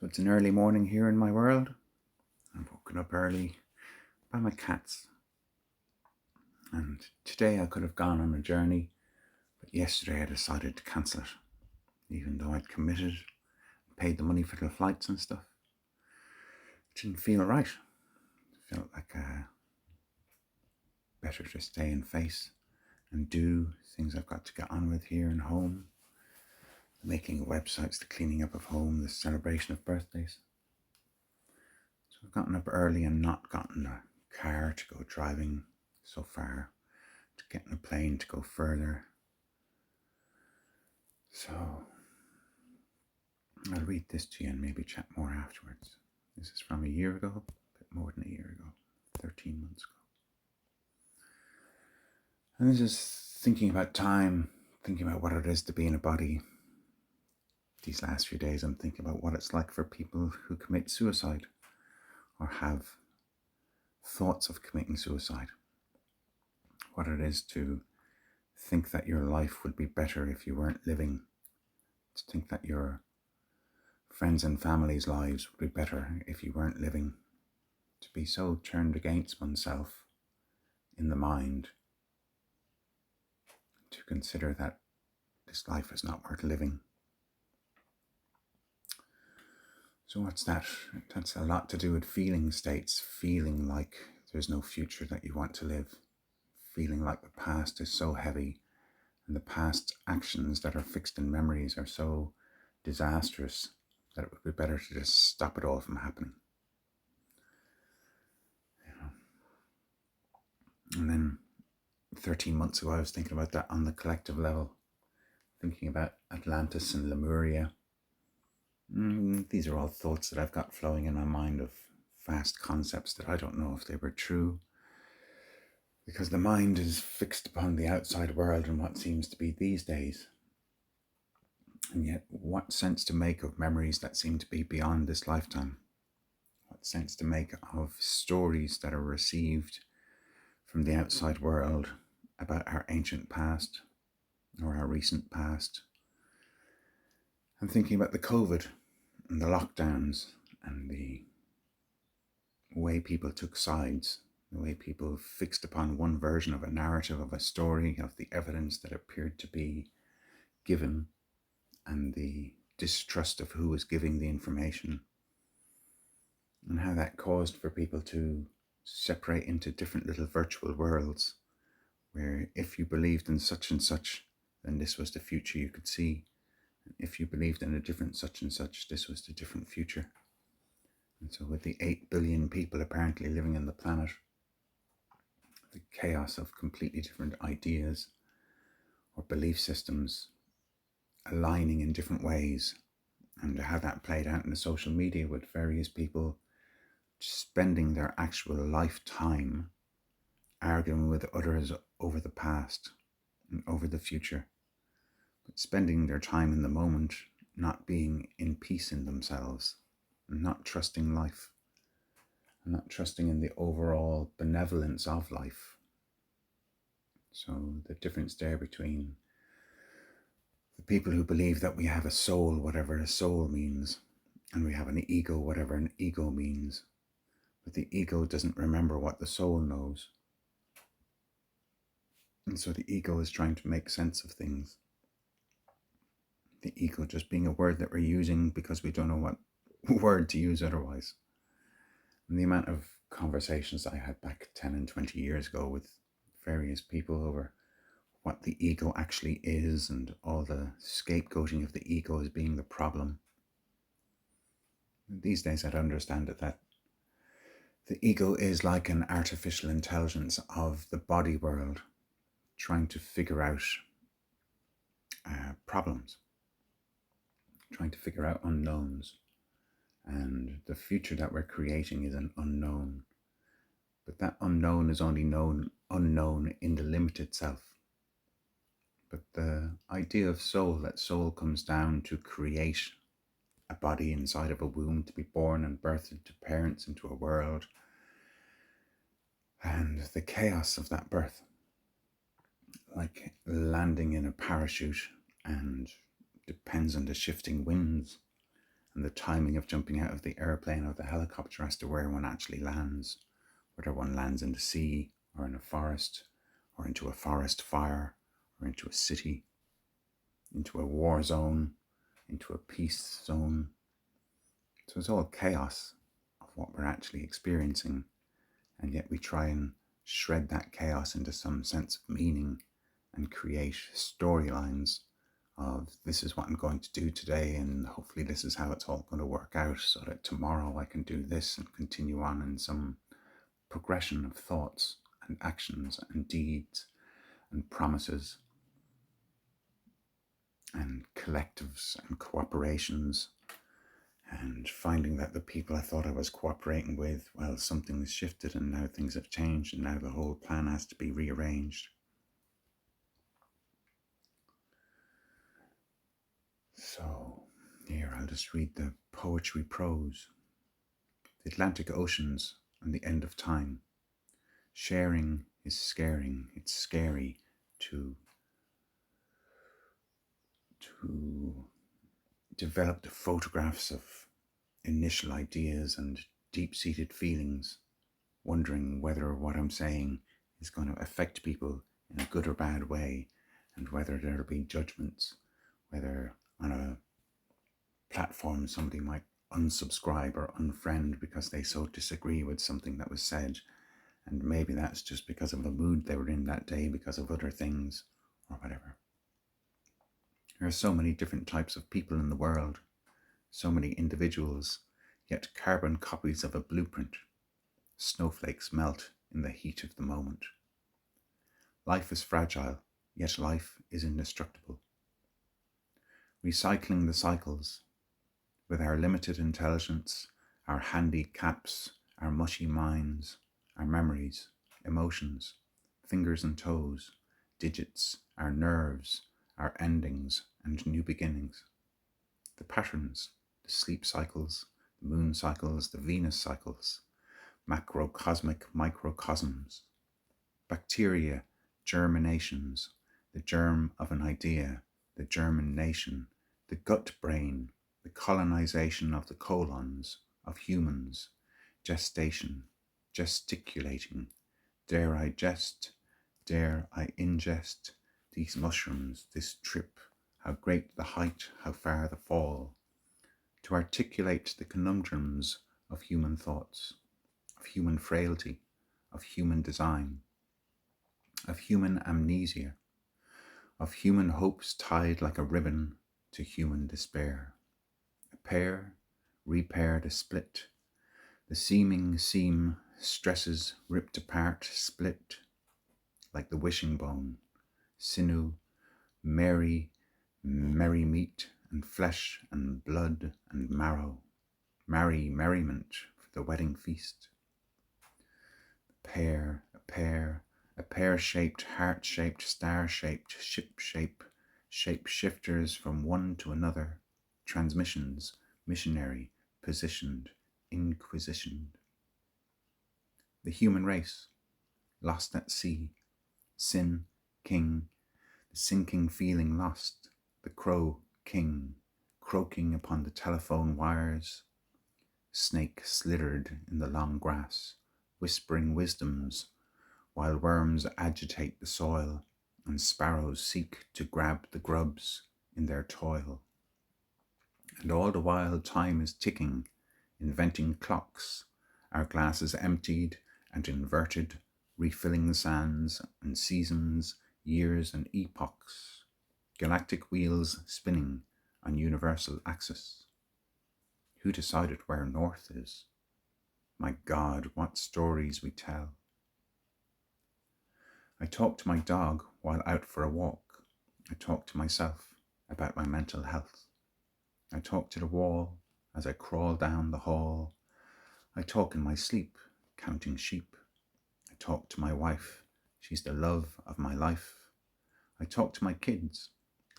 So it's an early morning here in my world. I'm woken up early by my cats. And today I could have gone on a journey, but yesterday I decided to cancel it. Even though I'd committed, paid the money for the flights and stuff. It didn't feel right. It felt like better to stay and face and do things I've got to get on with here and home. The making of websites, the cleaning up of home, the celebration of birthdays. So I've gotten up early and not gotten a car to go driving so far, to get in a plane to go further. So I'll read this to you and maybe chat more afterwards. This is from a year ago, a bit more than a year ago, 13 months ago. And this is thinking about time, thinking about what it is to be in a body. These last few days I'm thinking about what it's like for people who commit suicide or have thoughts of committing suicide. What it is to think that your life would be better if you weren't living. To think that your friends and family's lives would be better if you weren't living. To be so turned against oneself in the mind. To consider that this life is not worth living. So what's that? That's a lot to do with feeling states, feeling like there's no future that you want to live, feeling like the past is so heavy and the past actions that are fixed in memories are so disastrous that it would be better to just stop it all from happening. And then 13 months ago I was thinking about that on the collective level, thinking about Atlantis and Lemuria. These are all thoughts that I've got flowing in my mind of vast concepts that I don't know if they were true, because the mind is fixed upon the outside world and what seems to be these days. And yet, what sense to make of memories that seem to be beyond this lifetime? What sense to make of stories that are received from the outside world about our ancient past or our recent past? I'm thinking about the COVID and the lockdowns and the way people took sides, the way people fixed upon one version of a narrative, of a story, of the evidence that appeared to be given, and the distrust of who was giving the information, and how that caused for people to separate into different little virtual worlds, where if you believed in such and such, then this was the future you could see. And if you believed in a different such and such, this was the different future. And so with the 8 billion people apparently living on the planet, the chaos of completely different ideas or belief systems aligning in different ways, and how that played out in the social media with various people spending their actual lifetime arguing with others over the past and over the future, but spending their time in the moment, not being in peace in themselves, and not trusting life, and not trusting in the overall benevolence of life. So the difference there between the people who believe that we have a soul, whatever a soul means, and we have an ego, whatever an ego means, but the ego doesn't remember what the soul knows. And so the ego is trying to make sense of things. The ego just being a word that we're using because we don't know what word to use otherwise. And the amount of conversations I had back 10 and 20 years ago with various people over what the ego actually is, and all the scapegoating of the ego as being the problem. These days I'd understand that the ego is like an artificial intelligence of the body world, trying to figure out problems, trying to figure out unknowns. And the future that we're creating is an unknown. But that unknown is only unknown in the limited self. But the idea of soul, that soul comes down to create a body inside of a womb, to be born and birthed into parents, into a world, and the chaos of that birth, like landing in a parachute, and depends on the shifting winds and the timing of jumping out of the airplane or the helicopter as to where one actually lands, whether one lands in the sea or in a forest or into a forest fire or into a city, into a war zone, into a peace zone. So it's all chaos of what we're actually experiencing, and yet we try and shred that chaos into some sense of meaning and create storylines of this is what I'm going to do today, and hopefully this is how it's all going to work out, so that tomorrow I can do this and continue on in some progression of thoughts and actions and deeds and promises and collectives and cooperations, and finding that the people I thought I was cooperating with, well, something has shifted and now things have changed and now the whole plan has to be rearranged. So here I'll just read the poetry prose. The Atlantic Oceans and the end of time. Sharing is scaring. It's scary to develop the photographs of initial ideas and deep-seated feelings, wondering whether what I'm saying is going to affect people in a good or bad way, and whether there'll be judgments, whether on a platform somebody might unsubscribe or unfriend because they so disagree with something that was said, and maybe that's just because of the mood they were in that day, because of other things or whatever. There are so many different types of people in the world, so many individuals, yet carbon copies of a blueprint. Snowflakes melt in the heat of the moment. Life is fragile, yet life is indestructible. Recycling the cycles. With our limited intelligence, our handicaps, our mushy minds, our memories, emotions, fingers and toes, digits, our nerves, our endings and new beginnings. The patterns, the sleep cycles, the moon cycles, the Venus cycles, macrocosmic microcosms, bacteria, germinations, the germ of an idea, the German nation, the gut brain, the colonization of the colons, of humans, gestation, gesticulating, dare I jest, dare I ingest these mushrooms, this trip, how great the height, how far the fall, to articulate the conundrums of human thoughts, of human frailty, of human design, of human amnesia, of human hopes tied like a ribbon to human despair. A pair, repair the split, the seeming seam, stresses ripped apart, split, like the wishing bone, sinew, merry meat, and flesh and blood and marrow, merry merriment for the wedding feast. A pear-shaped, heart-shaped, star-shaped, ship-shape, shape-shifters from one to another, transmissions, missionary, positioned, inquisitioned. The human race, lost at sea, sin, king, the sinking feeling lost, the crow, king, croaking upon the telephone wires, snake slithered in the long grass, whispering wisdoms, while worms agitate the soil and sparrows seek to grab the grubs in their toil. And all the while time is ticking, inventing clocks, our glasses emptied and inverted, refilling the sands and seasons, years and epochs, galactic wheels spinning on universal axis. Who decided where north is? My God, what stories we tell. I talk to my dog while out for a walk. I talk to myself about my mental health. I talk to the wall as I crawl down the hall. I talk in my sleep, counting sheep. I talk to my wife. She's the love of my life. I talk to my kids,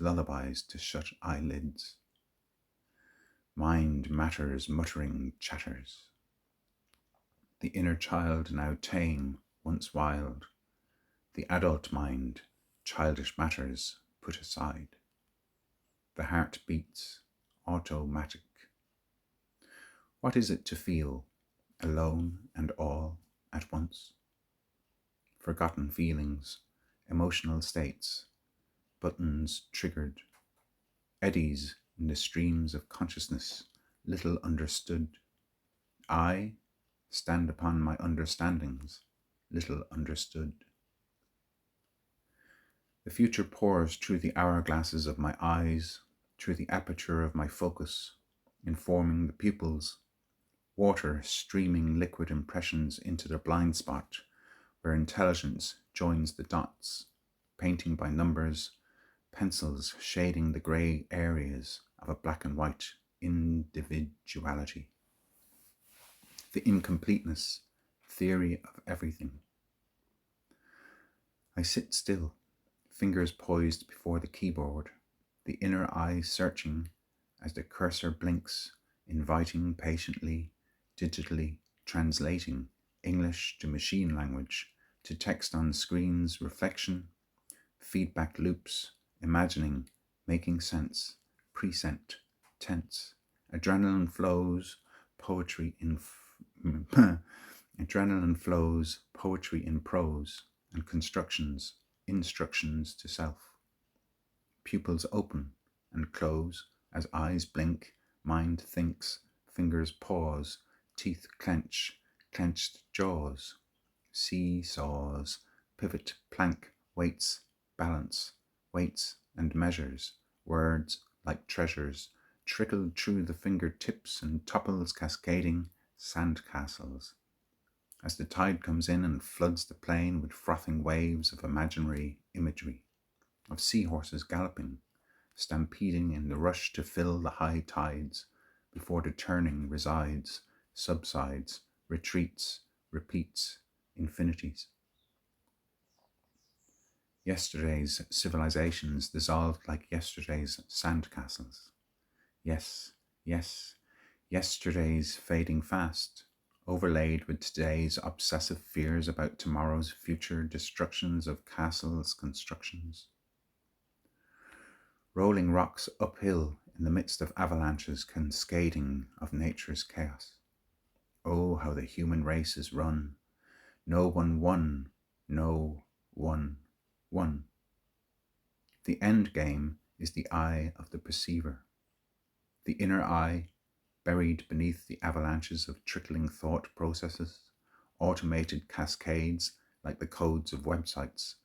lullabies to shut eyelids. Mind matters, muttering chatters. The inner child now tame, once wild. The adult mind, childish matters put aside. The heart beats, automatic. What is it to feel alone and all at once? Forgotten feelings, emotional states, buttons triggered, eddies in the streams of consciousness, little understood. I stand upon my understandings, little understood. The future pours through the hourglasses of my eyes, through the aperture of my focus, informing the pupils, water streaming liquid impressions into the blind spot where intelligence joins the dots, painting by numbers, pencils shading the grey areas of a black and white individuality. The incompleteness, theory of everything. I sit still, fingers poised before the keyboard, the inner eye searching as the cursor blinks, inviting patiently, digitally, translating English to machine language, to text on screens, reflection, feedback loops, imagining, making sense, present, tense, adrenaline flows, poetry in adrenaline flows, poetry in prose, and constructions, instructions to self. Pupils open and close as eyes blink, mind thinks, fingers pause, teeth clench, clenched jaws, seesaws, pivot, plank, weights, balance, weights and measures, words like treasures, trickled through the fingertips and topples cascading sandcastles. As the tide comes in and floods the plain with frothing waves of imaginary imagery, of seahorses galloping, stampeding in the rush to fill the high tides, before the turning resides, subsides, retreats, repeats, infinities. Yesterday's civilisations dissolved like yesterday's sandcastles. Yes, yes, yesterday's fading fast, overlaid with today's obsessive fears about tomorrow's future destructions of castles' constructions. Rolling rocks uphill in the midst of avalanches cascading of nature's chaos. Oh, how the human race is run. No one won, no one won. The end game is the eye of the perceiver. The inner eye, buried beneath the avalanches of trickling thought processes, automated cascades like the codes of websites.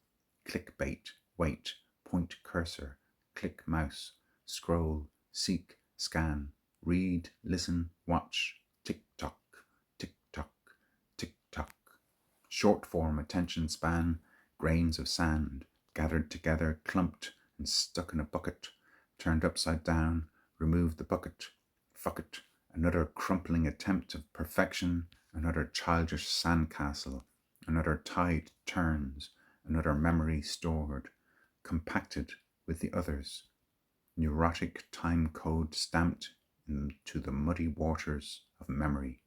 Clickbait, wait, point cursor, click mouse, scroll, seek, scan, read, listen, watch, tick-tock, tick-tock, tick-tock. Short form attention span, grains of sand, gathered together, clumped and stuck in a bucket, turned upside down, remove the bucket, fuck it, another crumpling attempt of perfection, another childish sandcastle, another tide turns, another memory stored, compacted with the others, neurotic time code stamped into the muddy waters of memory.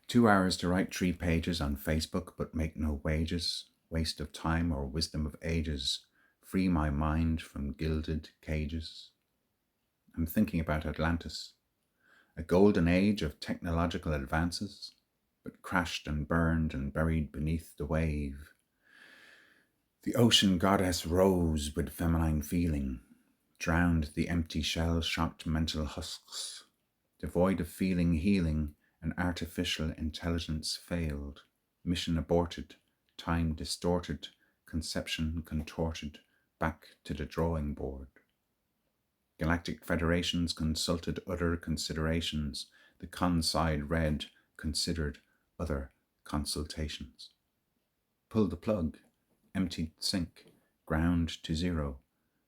2 hours to write 3 pages on Facebook but make no wages, waste of time or wisdom of ages, free my mind from gilded cages. I'm thinking about Atlantis, a golden age of technological advances, but crashed and burned and buried beneath the wave. The ocean goddess rose with feminine feeling, drowned the empty shell-shocked mental husks. Devoid of feeling healing, an artificial intelligence failed, mission aborted, time distorted, conception contorted, back to the drawing board. Galactic federations consulted other considerations. The con-side read, considered other consultations. Pull the plug, emptied sink, ground to zero,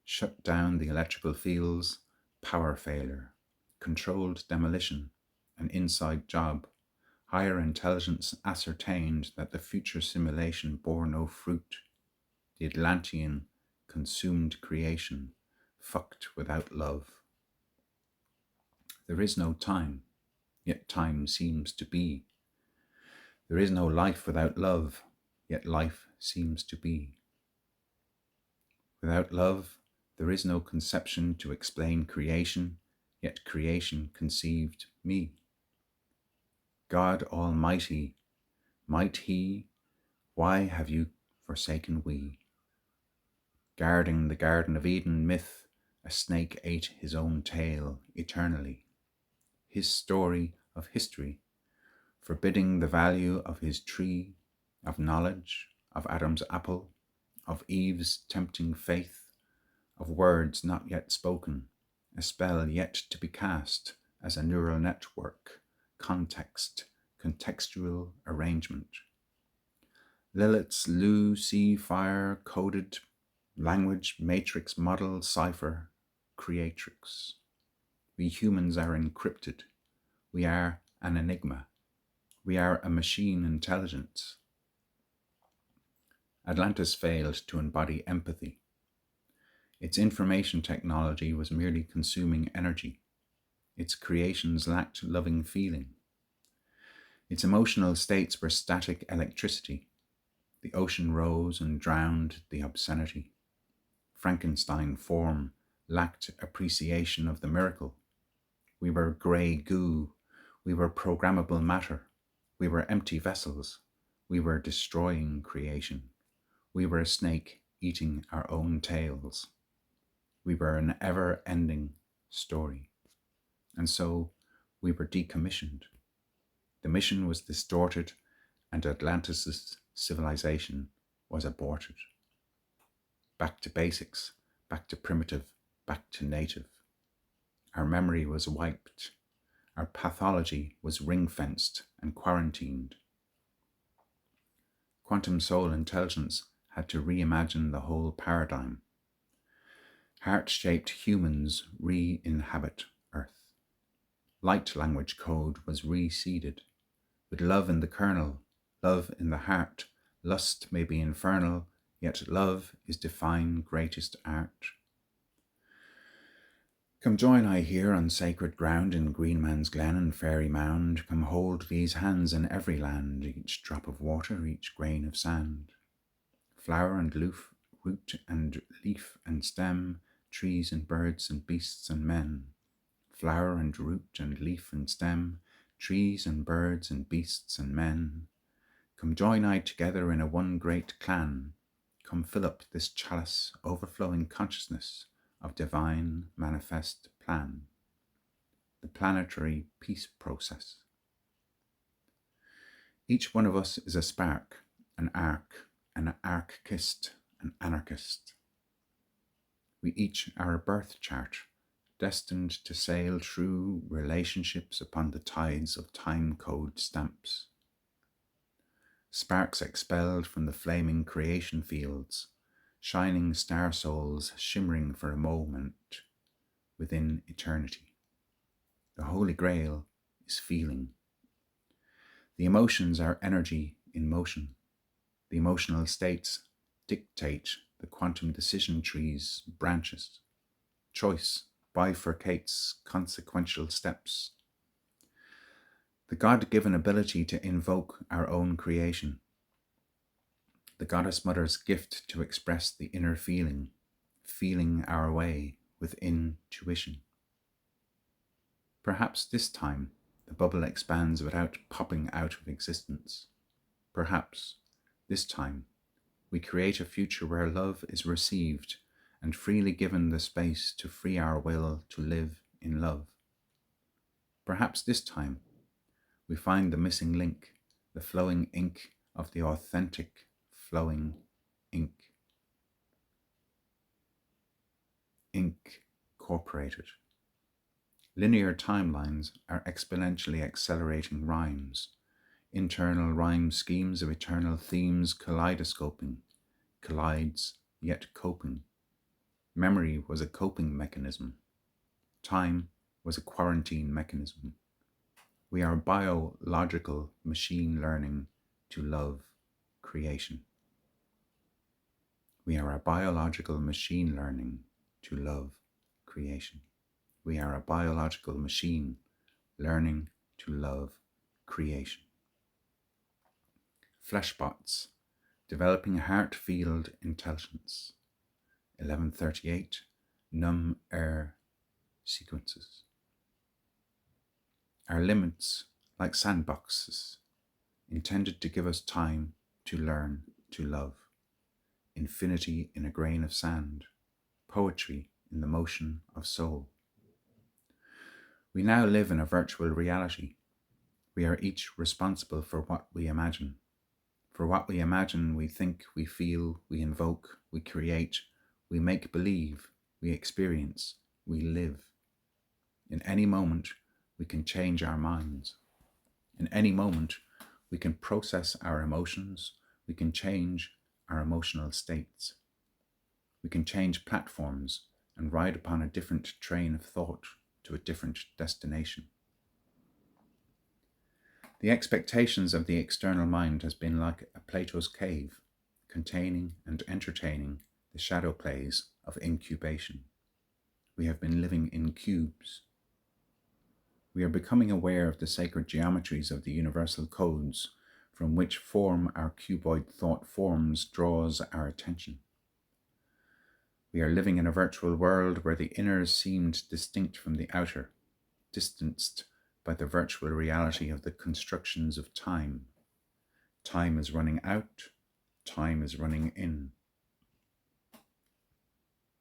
shut down the electrical fields, power failure, controlled demolition, an inside job. Higher intelligence ascertained that the future simulation bore no fruit. The Atlantean consumed creation, fucked without love. There is no time, yet time seems to be. There is no life without love, yet life seems to be. Without love, there is no conception to explain creation, yet creation conceived me. God Almighty, might He, why have you forsaken we? Guarding the Garden of Eden myth, a snake ate his own tail eternally. His story of history, forbidding the value of his tree, of knowledge, of Adam's apple, of Eve's tempting faith, of words not yet spoken, a spell yet to be cast as a neural network, context, contextual arrangement. Lilith's Lucifer coded language, matrix, model, cipher, creatrix. We humans are encrypted. We are an enigma. We are a machine intelligence. Atlantis failed to embody empathy. Its information technology was merely consuming energy. Its creations lacked loving feeling. Its emotional states were static electricity. The ocean rose and drowned the obscenity. Frankenstein form lacked appreciation of the miracle. We were grey goo. We were programmable matter. We were empty vessels. We were destroying creation. We were a snake eating our own tails. We were an ever-ending story. And so we were decommissioned. The mission was distorted, and Atlantis' civilization was aborted. Back to basics, back to primitive, back to native. Our memory was wiped. Our pathology was ring-fenced and quarantined. Quantum soul intelligence had to reimagine the whole paradigm. Heart-shaped humans re-inhabit Earth. Light language code was reseeded. With love in the kernel, love in the heart, lust may be infernal, yet love is divine greatest art. Come join I here on sacred ground in Greenman's glen and fairy mound. Come hold these hands in every land, each drop of water, each grain of sand. Flower and leaf, root and leaf and stem, trees and birds and beasts and men. Flower and root and leaf and stem, trees and birds and beasts and men. Come join I together in a one great clan. Come fill up this chalice, overflowing consciousness of divine manifest plan. The planetary peace process. Each one of us is a spark, an anarchist, an anarchist. We each are a birth chart, destined to sail through relationships upon the tides of time code stamps. Sparks expelled from the flaming creation fields, shining star souls shimmering for a moment within eternity. The Holy Grail is feeling. The emotions are energy in motion. The emotional states dictate the quantum decision tree's branches. Choice bifurcates consequential steps. The God-given ability to invoke our own creation. The Goddess Mother's gift to express the inner feeling, feeling our way with intuition. Perhaps this time the bubble expands without popping out of existence. Perhaps this time we create a future where love is received and freely given the space to free our will to live in love. Perhaps this time we find the missing link, the flowing ink of the authentic flowing ink. Incorporated. Linear timelines are exponentially accelerating rhymes, internal rhyme schemes of eternal themes kaleidoscoping, collides yet coping. Memory was a coping mechanism. Time was a quarantine mechanism. We are biological machine learning to love creation. We are a biological machine learning to love creation. We are a biological machine learning to love creation. Fleshbots, developing heart field intelligence. 1138, num air sequences. Our limits, like sandboxes, intended to give us time to learn to love. Infinity in a grain of sand, poetry in the motion of soul. We now live in a virtual reality. We are each responsible for what we imagine. For what we imagine, we think, we feel, we invoke, we create, we make believe, we experience, we live. In any moment, we can change our minds. In any moment, we can process our emotions, we can change our emotional states. We can change platforms and ride upon a different train of thought to a different destination. The expectations of the external mind has been like a Plato's cave, containing and entertaining the shadow plays of incubation. We have been living in cubes. We are becoming aware of the sacred geometries of the universal codes from which form our cuboid thought forms draws our attention. We are living in a virtual world where the inner seemed distinct from the outer, distanced by the virtual reality of the constructions of time. Time is running out, time is running in.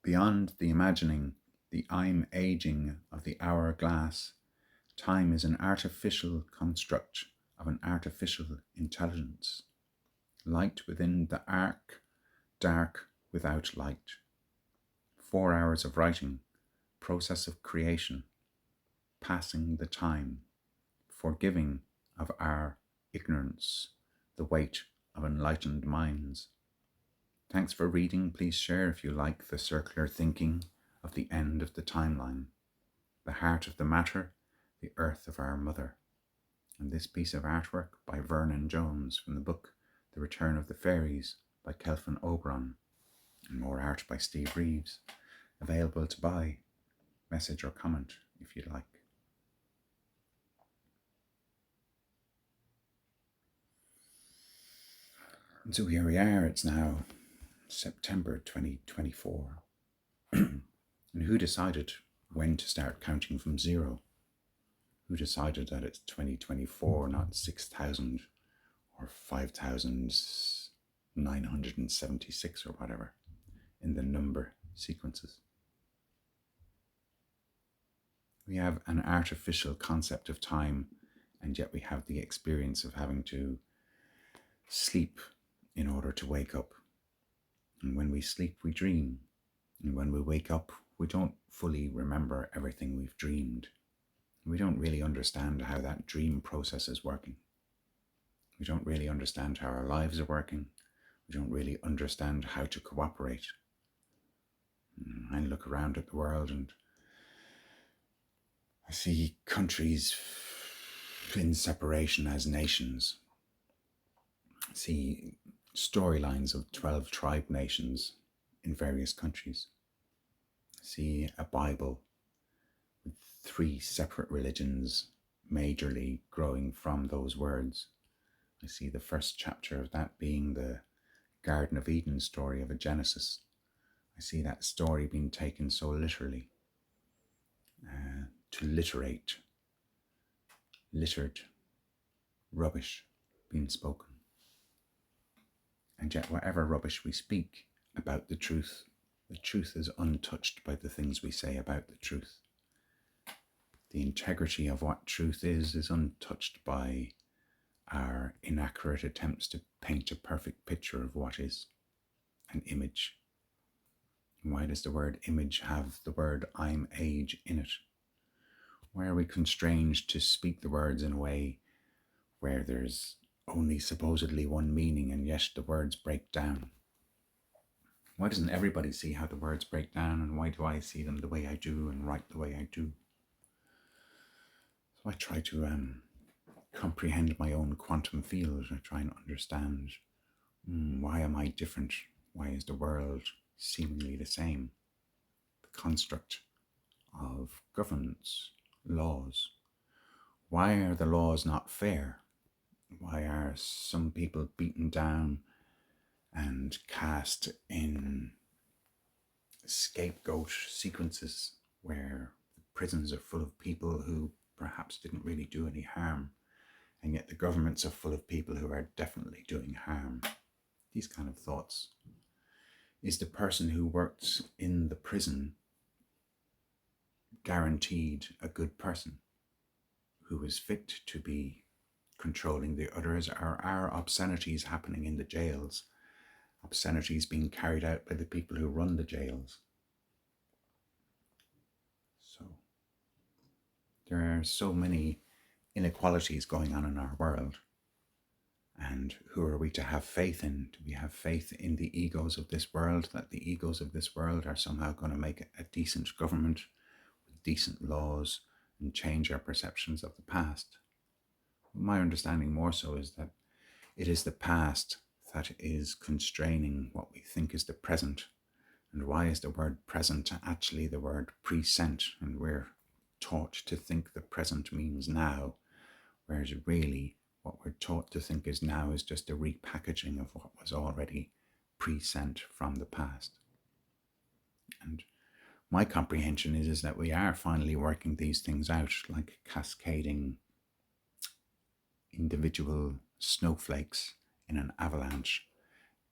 Beyond the imagining, the I'm aging of the hourglass, time is an artificial construct of an artificial intelligence. Light within the arc, dark without light. 4 hours of writing, process of creation, passing the time, forgiving of our ignorance, the weight of enlightened minds. Thanks for reading. Please share if you like the circular thinking of the end of the timeline, the heart of the matter, the earth of our mother. And this piece of artwork by Vernon Jones from the book The Return of the Fairies by Kelfin Oberon, and more art by Steve Reeves, available to buy. Message or comment if you'd like. And so here we are, it's now September 2024. And who decided when to start counting from zero? Who decided that it's 2024, not 6,000 or 5,976 or whatever in the number sequences? We have an artificial concept of time, and yet we have the experience of having to sleep in order to wake up. And when we sleep, we dream. And when we wake up, we don't fully remember everything we've dreamed. We don't really understand how that dream process is working. We don't really understand how our lives are working. We don't really understand how to cooperate. I look around at the world and I see countries in separation as nations. I see storylines of 12 tribe nations in various countries. I see a Bible with 3 separate religions majorly growing from those words. I see the first chapter of that being the Garden of Eden story of a Genesis. I see that story being taken so literally, to literate, littered, rubbish being spoken. And yet whatever rubbish we speak about the truth is untouched by the things we say about the truth. The integrity of what truth is untouched by our inaccurate attempts to paint a perfect picture of what is an image. Why does the word image have the word I'm age in it? Why are we constrained to speak the words in a way where there's only supposedly one meaning and yet the words break down? Why doesn't everybody see how the words break down, and why do I see them the way I do and write the way I do? So I try to comprehend my own quantum field. I try and understand, why am I different? Why is the world seemingly the same? The construct of governance, laws. Why are the laws not fair? Why are some people beaten down and cast in scapegoat sequences where prisons are full of people who perhaps didn't really do any harm, and yet the governments are full of people who are definitely doing harm. These kind of thoughts. Is the person who works in the prison guaranteed a good person who is fit to be controlling the others? Are obscenities happening in the jails? Obscenities being carried out by the people who run the jails? So there are so many inequalities going on in our world. And who are we to have faith in? Do we have faith in the egos of this world, that the egos of this world are somehow going to make a decent government with decent laws and change our perceptions of the past? My understanding more so is that it is the past that is constraining what we think is the present. And why is the word present actually the word present? And we're taught to think the present means now, whereas really what we're taught to think is now is just a repackaging of what was already present from the past. And my comprehension is that we are finally working these things out, like cascading individual snowflakes in an avalanche.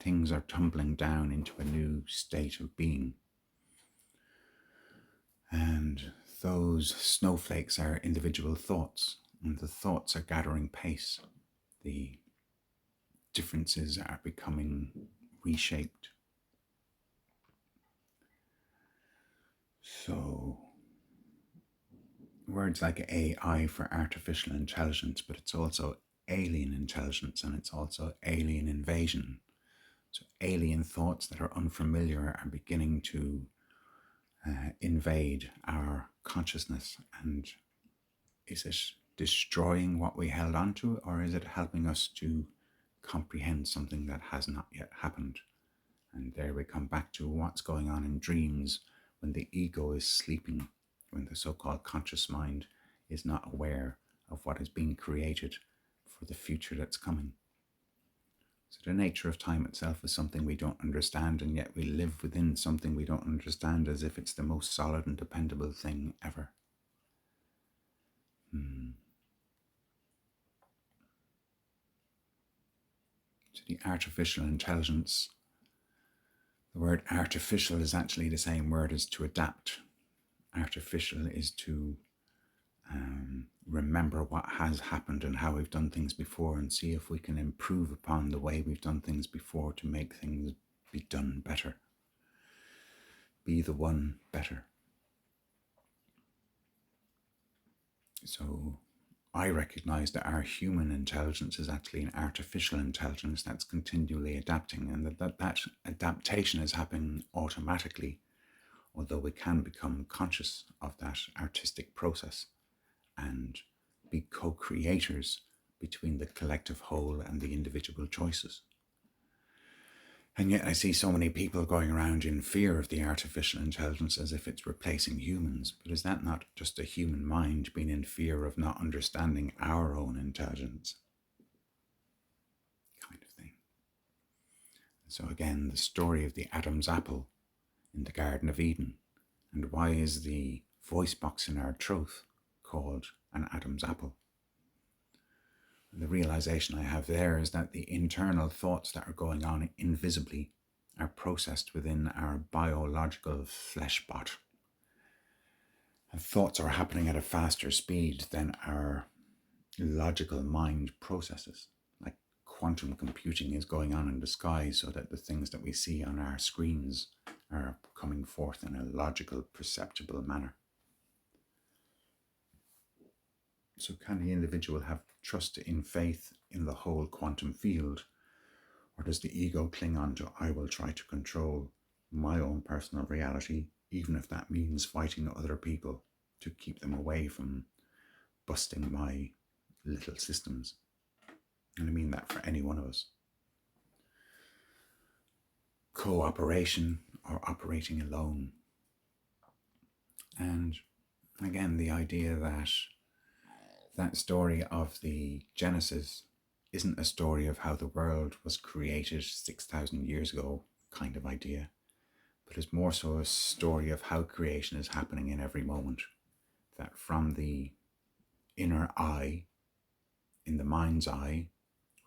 Things are tumbling down into a new state of being. And those snowflakes are individual thoughts, and the thoughts are gathering pace. The differences are becoming reshaped. So words like AI for artificial intelligence, but it's also alien intelligence, and it's also alien invasion. So alien thoughts that are unfamiliar are beginning to invade our consciousness. And is it destroying what we held on to, or is it helping us to comprehend something that has not yet happened? And there we come back to what's going on in dreams when the ego is sleeping, when the so-called conscious mind is not aware of what is being created for the future that's coming. So the nature of time itself is something we don't understand, and yet we live within something we don't understand as if it's the most solid and dependable thing ever. So the artificial intelligence, the word artificial is actually the same word as to adapt. Artificial is to remember what has happened and how we've done things before, and see if we can improve upon the way we've done things before to make things be done better. Be the one better. So I recognize that our human intelligence is actually an artificial intelligence that's continually adapting, and that adaptation is happening automatically, although we can become conscious of that artistic process and be co-creators between the collective whole and the individual choices. And yet I see so many people going around in fear of the artificial intelligence as if it's replacing humans. But is that not just a human mind being in fear of not understanding our own intelligence? Kind of thing. So again, the story of the Adam's apple in the Garden of Eden. And why is the voice box in our throat called an Adam's apple? And the realization I have there is that the internal thoughts that are going on invisibly are processed within our biological flesh bot. And thoughts are happening at a faster speed than our logical mind processes. Like quantum computing is going on in the sky, so that the things that we see on our screens are coming forth in a logical, perceptible manner. So can the individual have trust in faith in the whole quantum field? Or does the ego cling on to, I will try to control my own personal reality, even if that means fighting other people to keep them away from busting my little systems? And I mean that for any one of us. Cooperation or operating alone. And again, the idea that that story of the Genesis isn't a story of how the world was created 6,000 years ago kind of idea, but is more so a story of how creation is happening in every moment. That from the inner eye, in the mind's eye,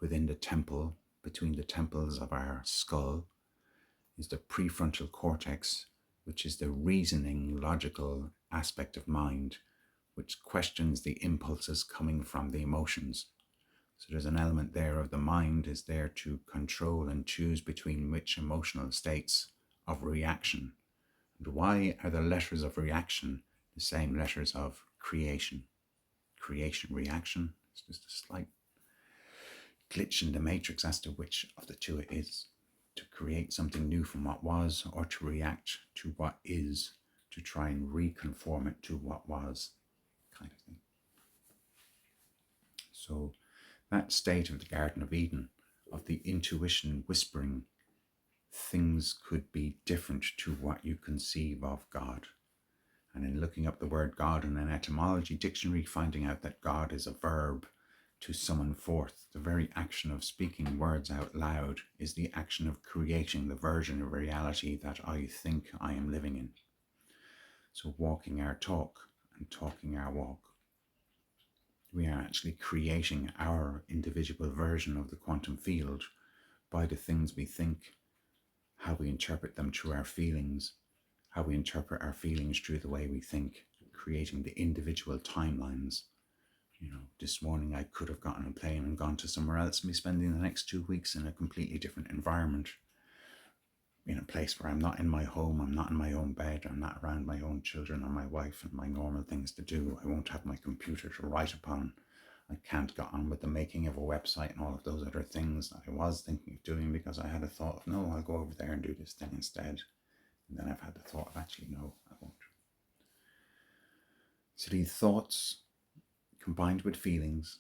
within the temple, between the temples of our skull, is the prefrontal cortex, which is the reasoning, logical aspect of mind, which questions the impulses coming from the emotions. So there's an element there of the mind is there to control and choose between which emotional states of reaction. And why are the letters of reaction the same letters of creation? Creation, reaction. It's just a slight glitch in the matrix as to which of the two it is. To create something new from what was, or to react to what is, to try and reconform it to what was, kind of thing. So that state of the Garden of Eden, of the intuition whispering things could be different to what you conceive of God. And in looking up the word God in an etymology dictionary, finding out that God is a verb to summon forth. The very action of speaking words out loud is the action of creating the version of reality that I think I am living in. So walking our talk and talking our walk. We are actually creating our individual version of the quantum field by the things we think, how we interpret them through our feelings, how we interpret our feelings through the way we think, creating the individual timelines. This morning I could have gotten a plane and gone to somewhere else and be spending the next 2 weeks in a completely different environment, in a place where I'm not in my home, I'm not in my own bed, I'm not around my own children or my wife and my normal things to do. I won't have my computer to write upon. I can't get on with the making of a website and all of those other things that I was thinking of doing because I had a thought of, no, I'll go over there and do this thing instead. And then I've had the thought of, actually, no, I won't. So these thoughts, combined with feelings,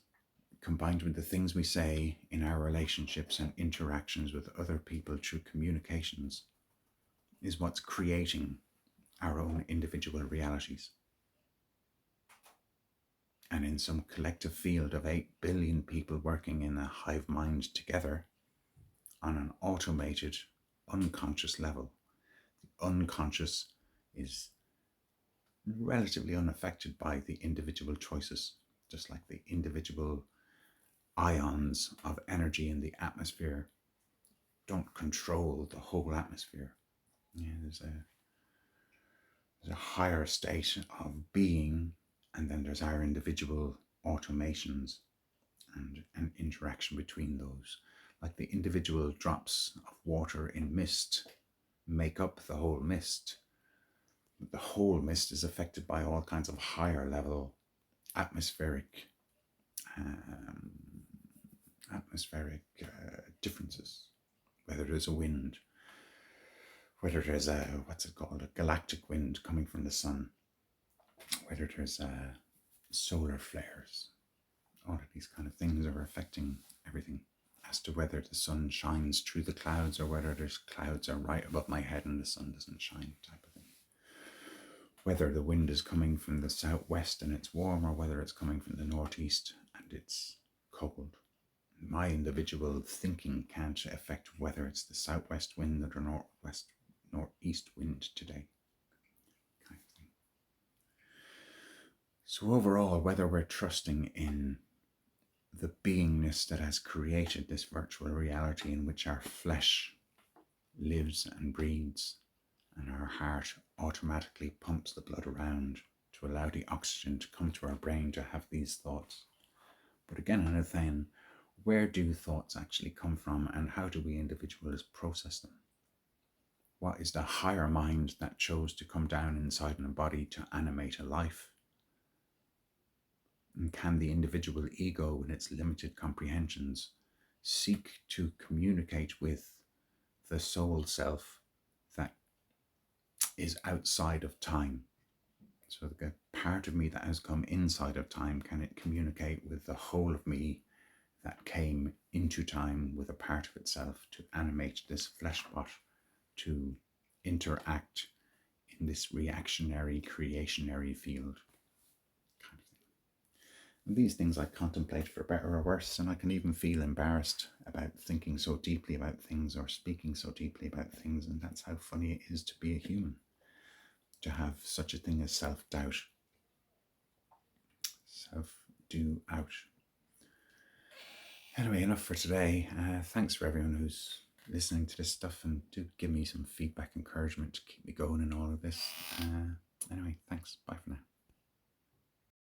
combined with the things we say in our relationships and interactions with other people through communications, is what's creating our own individual realities. And in some collective field of 8 billion people working in a hive mind together on an automated, unconscious level, the unconscious is relatively unaffected by the individual choices, just like the individual ions of energy in the atmosphere don't control the whole atmosphere. There's a higher state of being, and then there's our individual automations and an interaction between those. Like the individual drops of water in mist make up the whole mist. The whole mist is affected by all kinds of higher level atmospheric differences, whether there's a wind, whether there's a galactic wind coming from the sun, whether there's solar flares. All of these kind of things are affecting everything, as to whether the sun shines through the clouds or whether there's clouds are right above my head and the sun doesn't shine, type of thing. Whether the wind is coming from the southwest and it's warm, or whether it's coming from the northeast and it's cold. My individual thinking can't affect whether it's the southwest wind or the northeast wind today. Kind of thing. So overall, whether we're trusting in the beingness that has created this virtual reality in which our flesh lives and breathes, and our heart automatically pumps the blood around to allow the oxygen to come to our brain to have these thoughts. But again, and then, where do thoughts actually come from, and how do we individuals process them? What is the higher mind that chose to come down inside a body to animate a life? And can the individual ego, with its limited comprehensions, seek to communicate with the soul self that is outside of time? So the part of me that has come inside of time, can it communicate with the whole of me that came into time with a part of itself to animate this flesh pot, to interact in this reactionary, creationary field? Kind of thing. And these things I contemplate for better or worse, and I can even feel embarrassed about thinking so deeply about things or speaking so deeply about things, and that's how funny it is to be a human, to have such a thing as self-doubt. due out. Anyway, enough for today. Thanks for everyone who's listening to this stuff, and do give me some feedback, encouragement to keep me going in all of this. Anyway, thanks. Bye for now.